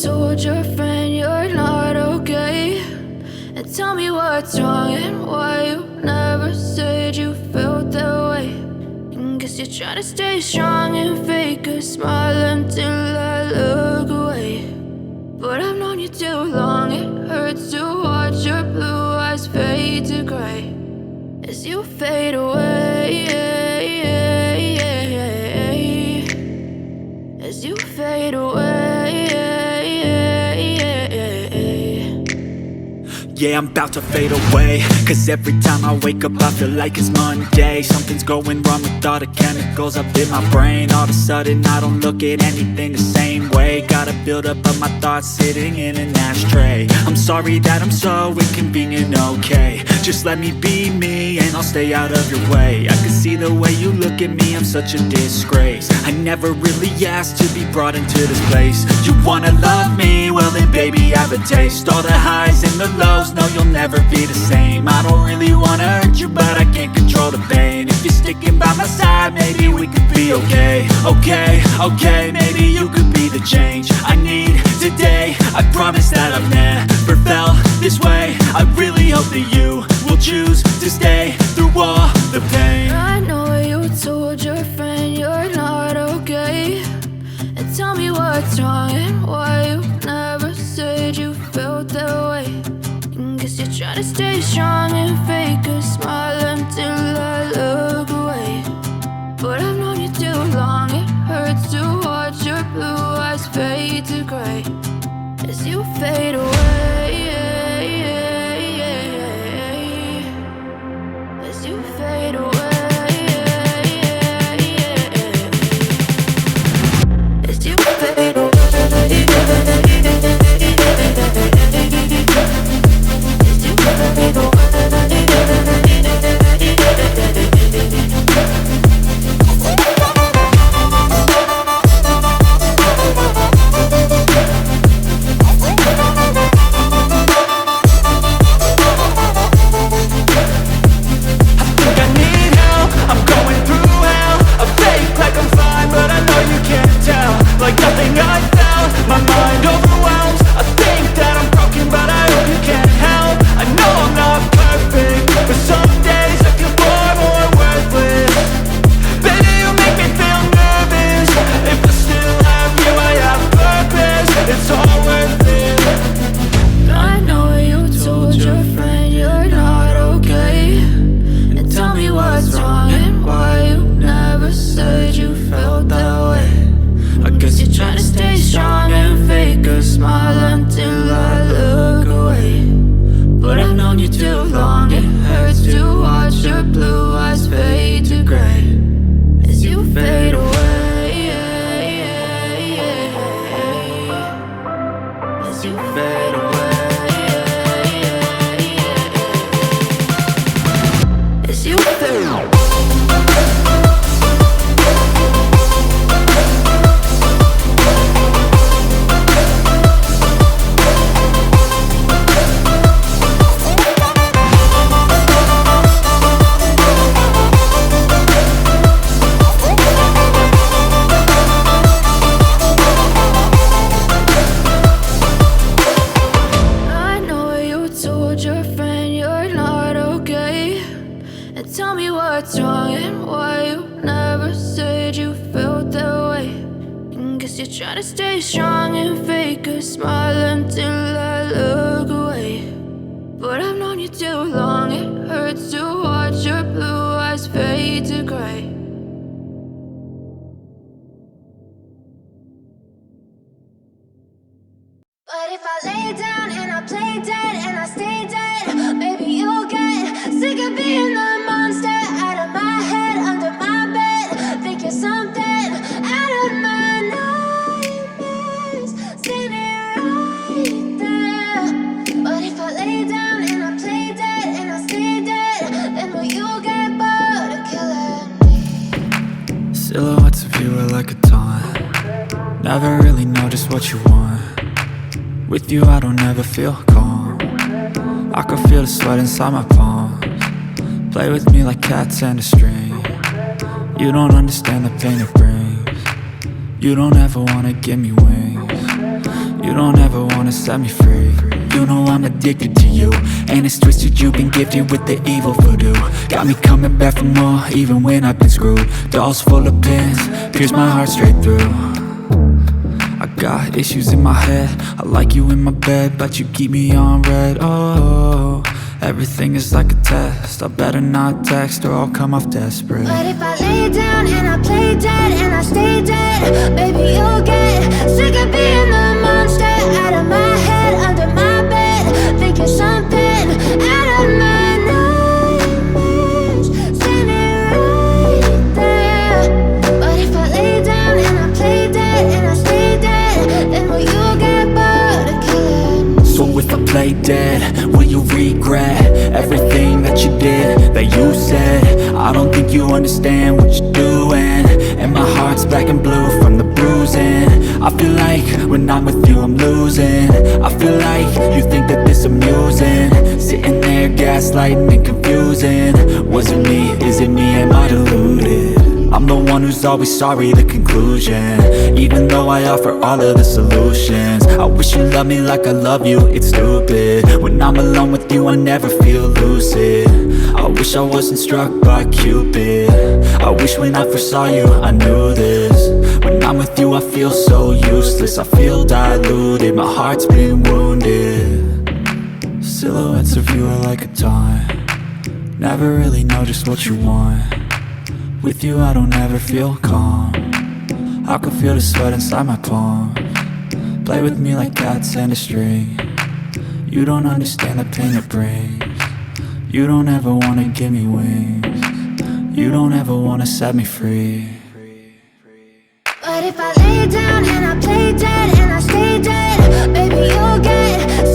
told your friend you're not okay, and tell me what's wrong and why you never said you felt that way. And guess you're trying to stay strong and fake a smile until I look away. But I've known you too long, it hurts to watch your blue eyes fade to gray as you fade away, as you fade away. Yeah, I'm about to fade away, cause every time I wake up I feel like it's Monday. Something's going wrong with all the chemicals up in my brain. All of a sudden I don't look at anything the same way. Got a build up of my thoughts sitting in an ashtray. I'm sorry that I'm so inconvenient, okay. Just let me be me and I'll stay out of your way. I can see the way you look at me, I'm such a disgrace. I never really asked to be brought into this place. You wanna love me? Well then baby I have a taste. All the highs and the lows, no, you'll never be the same. I don't really wanna hurt you, but I can't control the pain. If you're sticking by my side, maybe we could be okay. Okay, maybe you could be the change I need today. I promise that I've never felt this way. I really hope that you will choose to stay through all the pain. I know you told your friend you're not okay, and tell me what's wrong and why you never said you felt that way. Guess you're trying to stay strong and fake a smile until I look away. But I've known you too long, it hurts to watch your blue eyes fade to gray as you fade away, as you fade away, as you fade away. But if I lay down and I play dead and I stay dead, maybe you'll get sick of being the monster out of my head, under my bed. Think you're something out of my nightmares, standing right there. But if I lay down and I play dead and I stay dead, then will you get bored of killing me? Silhouettes of you are like a taunt. Never really know just what you want. With you I don't ever feel calm. I can feel the sweat inside my palms. Play with me like cats and a string. You don't understand the pain it brings. You don't ever wanna give me wings. You don't ever wanna set me free. You know I'm addicted to you, and it's twisted, you've been gifted with the evil voodoo. Got me coming back for more, even when I've been screwed. Dolls full of pins, pierce my heart straight through. I got issues in my head, I like you in my bed, but you keep me on red. Oh, everything is like a test, I better not text or I'll come off desperate. But if I lay down and I play dead and I stay dead, baby, you'll get sick of being the monster out of my head, under my bed, thinking something out of my nightmares, standing right there. But if I lay down and I play dead and I stay dead, then will you get bored of killing? So if I play dead, will you regret everything that you did, that you said? I don't think you understand what you're doing, and my heart's black and blue from the bruising. I feel like when I'm with you I'm losing. I feel like you think that this amusing, sitting there gaslighting and confusing. Was it me? Is it me? Am I deluded? I'm the one who's always sorry, the conclusion, even though I offer all of the solutions. I wish you loved me like I love you, it's stupid. When I'm alone with you I never feel lucid. I wish I wasn't struck by Cupid. I wish when I first saw you I knew this. When I'm with you I feel so useless, I feel diluted, my heart's been wounded. Silhouettes of you are like a taunt, never really know just what you want. With you I don't ever feel calm, I can feel the sweat inside my palms. Play with me like cats and a string. You don't understand the pain it brings. You don't ever wanna give me wings. You don't ever wanna set me free. But if I lay down and I play dead and I stay dead, baby, you'll get